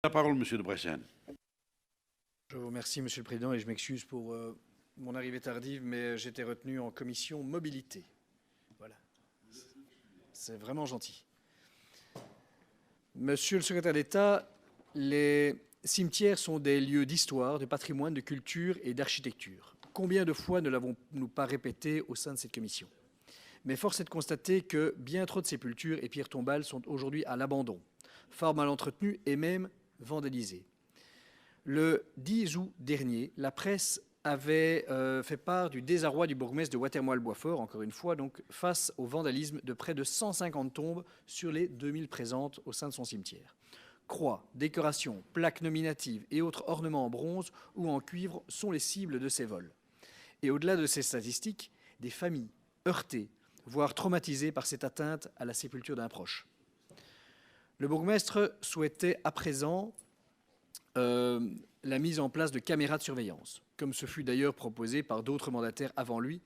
La parole, Monsieur de Bressan. Je vous remercie, Monsieur le Président, et je m'excuse pour mon arrivée tardive, mais j'étais retenu en commission mobilité. Voilà. C'est vraiment gentil. Monsieur le secrétaire d'État, les cimetières sont des lieux d'histoire, de patrimoine, de culture et d'architecture. Combien de fois ne l'avons-nous pas répété au sein de cette commission? Mais force est de constater que bien trop de sépultures et pierres tombales sont aujourd'hui à l'abandon, fort mal entretenues et même vandalisées. Le 10 août dernier, la presse avait fait part du désarroi du bourgmestre de Watermoile-Boisfort, encore une fois, donc, face au vandalisme de près de 150 tombes sur les 2000 présentes au sein de son cimetière. Croix, décorations, plaques nominatives et autres ornements en bronze ou en cuivre sont les cibles de ces vols. Et au-delà de ces statistiques, des familles heurtées, voire traumatisées par cette atteinte à la sépulture d'un proche. Le bourgmestre souhaitait à présent la mise en place de caméras de surveillance, comme ce fut d'ailleurs proposé par d'autres mandataires avant lui,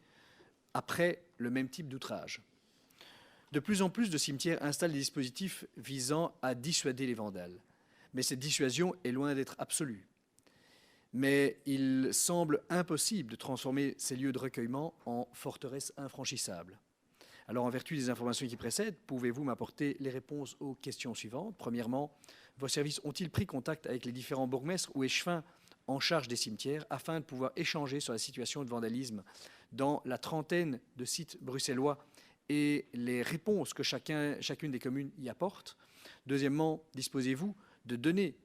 après le même type d'outrage. De plus en plus de cimetières installent des dispositifs visant à dissuader les vandales. Mais cette dissuasion est loin d'être absolue. Mais il semble impossible de transformer ces lieux de recueillement en forteresses infranchissables. Alors, en vertu des informations qui précèdent, pouvez-vous m'apporter les réponses aux questions suivantes? Premièrement, vos services ont-ils pris contact avec les différents bourgmestres ou échevins en charge des cimetières afin de pouvoir échanger sur la situation de vandalisme dans la trentaine de sites bruxellois et les réponses que chacune des communes y apporte? Deuxièmement, disposez-vous de données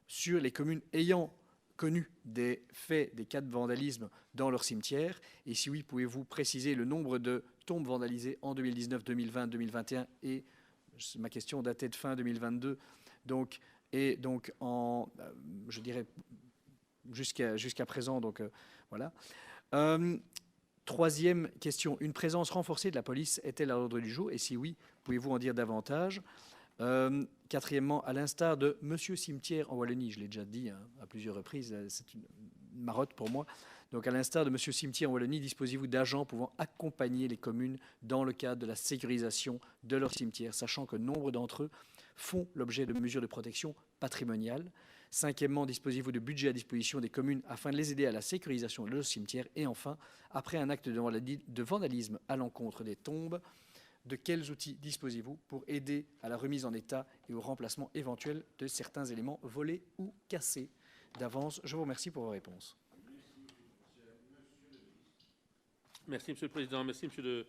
sur les communes ayant connu des faits, des cas de vandalisme dans leur cimetière? Et si oui, pouvez-vous préciser le nombre de tombes vandalisées en 2019, 2020, 2021 et ma question datait de fin 2022, donc, et donc en, je dirais, jusqu'à présent, donc voilà. Troisième question, une présence renforcée de la police est-elle à l'ordre du jour? Et si oui, pouvez-vous en dire davantage? Quatrièmement, à l'instar de Monsieur Cimetière en Wallonie, je l'ai déjà dit à plusieurs reprises, c'est une marotte pour moi. Donc, à l'instar de Monsieur Cimetière en Wallonie, disposez-vous d'agents pouvant accompagner les communes dans le cadre de la sécurisation de leurs cimetières, sachant que nombre d'entre eux font l'objet de mesures de protection patrimoniale? Cinquièmement, disposez-vous de budget à disposition des communes afin de les aider à la sécurisation de leurs cimetières? Et enfin, après un acte de vandalisme à l'encontre des tombes, de quels outils disposez-vous pour aider à la remise en état et au remplacement éventuel de certains éléments volés ou cassés? D'avance, je vous remercie pour vos réponses. Merci, Monsieur le Président. Merci, Monsieur de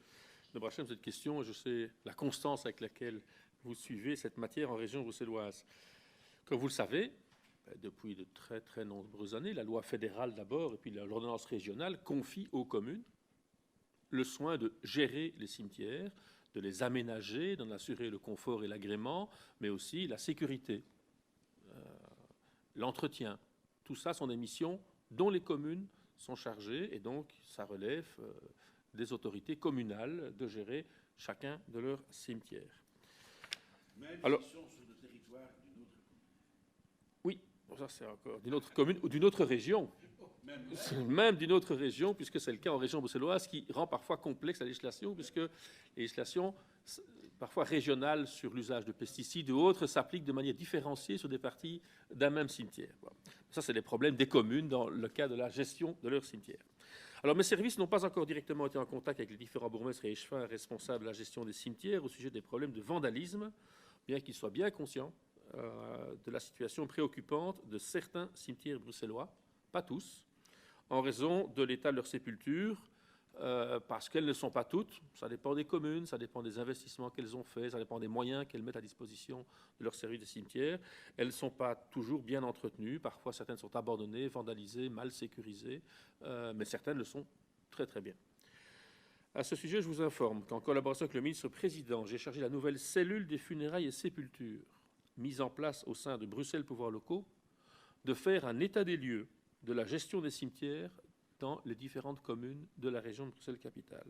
Brachem, pour cette question. Je sais la constance avec laquelle vous suivez cette matière en région bruxelloise. Comme vous le savez, depuis de très, très nombreuses années, la loi fédérale d'abord et puis l'ordonnance régionale confie aux communes le soin de gérer les cimetières, de les aménager, d'en assurer le confort et l'agrément, mais aussi la sécurité, l'entretien. Tout ça sont des missions dont les communes sont chargées et donc ça relève des autorités communales de gérer chacun de leurs cimetières. Même alors, s'ils sont sur le territoire d'une autre commune. Oui, ça c'est encore d'une autre commune ou d'une autre région. Même d'une autre région, puisque c'est le cas en région bruxelloise, qui rend parfois complexe la législation, puisque les législations, parfois régionales sur l'usage de pesticides ou autres, s'appliquent de manière différenciée sur des parties d'un même cimetière. Bon. Ça, c'est des problèmes des communes dans le cas de la gestion de leur cimetière. Alors, mes services n'ont pas encore directement été en contact avec les différents bourgmestres et échevins responsables de la gestion des cimetières au sujet des problèmes de vandalisme, bien qu'ils soient bien conscients de la situation préoccupante de certains cimetières bruxellois, pas tous, en raison de l'état de leur sépulture, parce qu'elles ne sont pas toutes. Ça dépend des communes, ça dépend des investissements qu'elles ont faits, ça dépend des moyens qu'elles mettent à disposition de leur service de cimetière. Elles ne sont pas toujours bien entretenues. Parfois, certaines sont abandonnées, vandalisées, mal sécurisées, mais certaines le sont très, très bien. À ce sujet, je vous informe qu'en collaboration avec le ministre-président, j'ai chargé la nouvelle cellule des funérailles et sépultures, mise en place au sein de Bruxelles Pouvoirs Locaux, de faire un état des lieux de la gestion des cimetières dans les différentes communes de la région de Bruxelles-Capitale.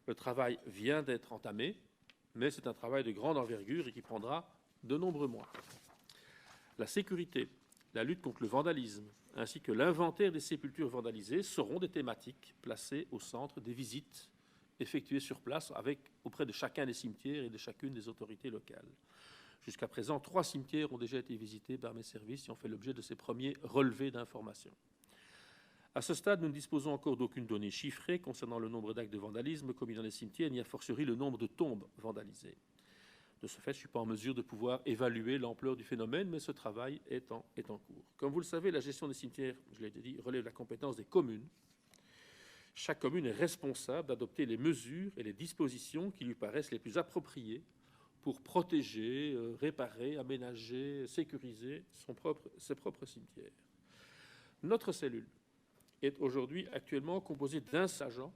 Le travail vient d'être entamé, mais c'est un travail de grande envergure et qui prendra de nombreux mois. La sécurité, la lutte contre le vandalisme, ainsi que l'inventaire des sépultures vandalisées seront des thématiques placées au centre des visites effectuées sur place auprès de chacun des cimetières et de chacune des autorités locales. Jusqu'à présent, 3 cimetières ont déjà été visités par mes services et ont fait l'objet de ces premiers relevés d'informations. À ce stade, nous ne disposons encore d'aucune donnée chiffrée concernant le nombre d'actes de vandalisme commis dans les cimetières, ni a fortiori le nombre de tombes vandalisées. De ce fait, je ne suis pas en mesure de pouvoir évaluer l'ampleur du phénomène, mais ce travail est en cours. Comme vous le savez, la gestion des cimetières, je l'ai dit, relève de la compétence des communes. Chaque commune est responsable d'adopter les mesures et les dispositions qui lui paraissent les plus appropriées pour protéger, réparer, aménager, sécuriser ses propres cimetières. Notre cellule est aujourd'hui actuellement composée d'un seul agent,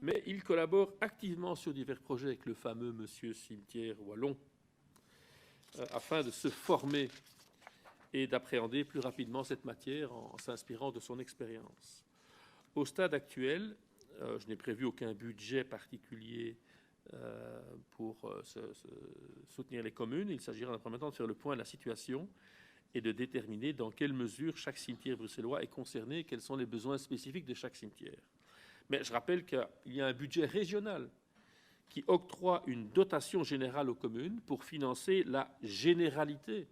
mais il collabore activement sur divers projets avec le fameux monsieur cimetière wallon, afin de se former et d'appréhender plus rapidement cette matière en s'inspirant de son expérience. Au stade actuel, je n'ai prévu aucun budget particulier pour soutenir les communes. Il s'agira en premier temps de faire le point de la situation et de déterminer dans quelle mesure chaque cimetière bruxellois est concerné et quels sont les besoins spécifiques de chaque cimetière. Mais je rappelle qu'il y a un budget régional qui octroie une dotation générale aux communes pour financer la généralité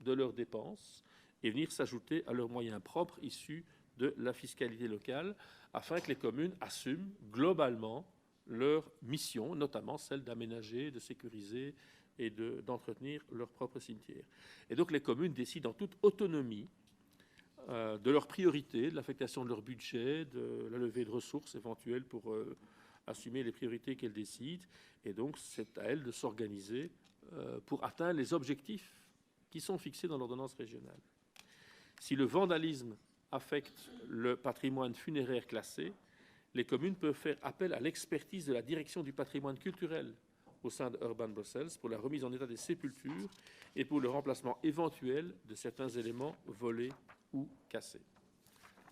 de leurs dépenses et venir s'ajouter à leurs moyens propres issus de la fiscalité locale, afin que les communes assument globalement leur mission, notamment celle d'aménager, de sécuriser et d'entretenir leurs propres cimetières. Et donc les communes décident en toute autonomie de leurs priorités, de l'affectation de leur budget, de la levée de ressources éventuelles pour assumer les priorités qu'elles décident. Et donc c'est à elles de s'organiser pour atteindre les objectifs qui sont fixés dans l'ordonnance régionale. Si le vandalisme affecte le patrimoine funéraire classé, les communes peuvent faire appel à l'expertise de la direction du patrimoine culturel au sein de Urban Brussels pour la remise en état des sépultures et pour le remplacement éventuel de certains éléments volés ou cassés.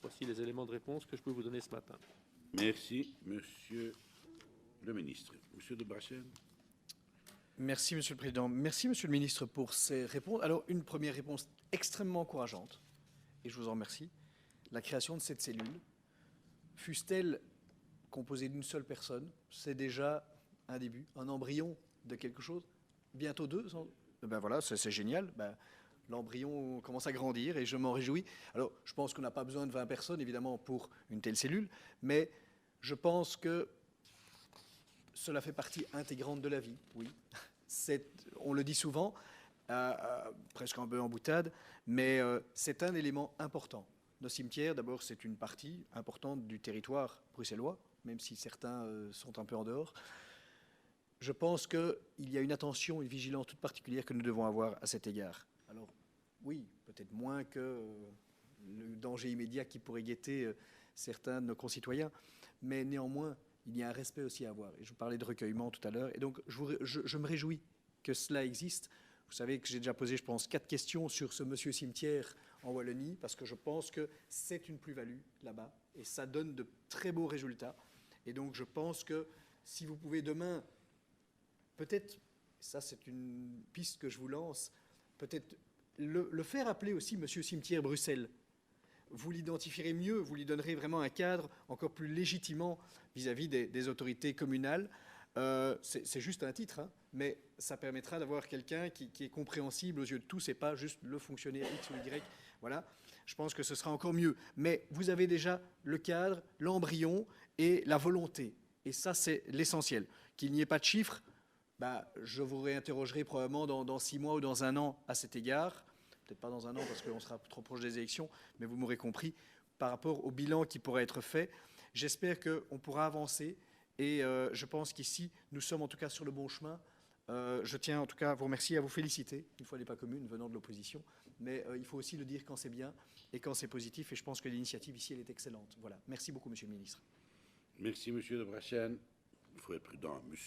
Voici les éléments de réponse que je peux vous donner ce matin. Merci, Monsieur le ministre. Monsieur de Brachen. Merci, Monsieur le Président. Merci, Monsieur le ministre, pour ces réponses. Alors, une première réponse extrêmement encourageante, et je vous en remercie. La création de cette cellule, fût-elle composée d'une seule personne, c'est déjà un début, un embryon de quelque chose. Bientôt 2. Ben voilà, c'est génial. Ben, l'embryon commence à grandir et je m'en réjouis. Alors, je pense qu'on n'a pas besoin de 20 personnes, évidemment, pour une telle cellule, mais je pense que cela fait partie intégrante de la vie, oui. On le dit souvent, presque un peu en boutade, mais c'est un élément important. Nos cimetières, d'abord, c'est une partie importante du territoire bruxellois, même si certains sont un peu en dehors. Je pense qu'il y a une attention, une vigilance toute particulière que nous devons avoir à cet égard. Alors, oui, peut-être moins que le danger immédiat qui pourrait guetter certains de nos concitoyens, mais néanmoins, il y a un respect aussi à avoir. Et je vous parlais de recueillement tout à l'heure, et donc je me réjouis que cela existe. Vous savez que j'ai déjà posé, je pense, 4 questions sur ce monsieur cimetière en Wallonie, parce que je pense que c'est une plus-value là-bas, et ça donne de très beaux résultats. Et donc je pense que si vous pouvez demain, peut-être, ça c'est une piste que je vous lance, peut-être le faire appeler aussi monsieur cimetière Bruxelles. Vous l'identifierez mieux, vous lui donnerez vraiment un cadre encore plus légitimement vis-à-vis des autorités communales. C'est juste un titre, hein, mais ça permettra d'avoir quelqu'un qui est compréhensible aux yeux de tous et pas juste le fonctionnaire X ou Y. Voilà, je pense que ce sera encore mieux. Mais vous avez déjà le cadre, l'embryon et la volonté. Et ça, c'est l'essentiel. Qu'il n'y ait pas de chiffres, bah, je vous réinterrogerai probablement dans 6 mois ou dans 1 an à cet égard. Peut-être pas dans 1 an parce qu'on sera trop proche des élections, mais vous m'aurez compris, par rapport au bilan qui pourra être fait. J'espère qu'on pourra avancer et je pense qu'ici, nous sommes en tout cas sur le bon chemin. Je tiens en tout cas à vous remercier, à vous féliciter. Une fois n'est pas commune venant de l'opposition, mais il faut aussi le dire quand c'est bien et quand c'est positif. Et je pense que l'initiative ici, elle est excellente. Voilà. Merci beaucoup, Monsieur le Ministre. Merci, Monsieur de Brachen. Il faut être prudent. Monsieur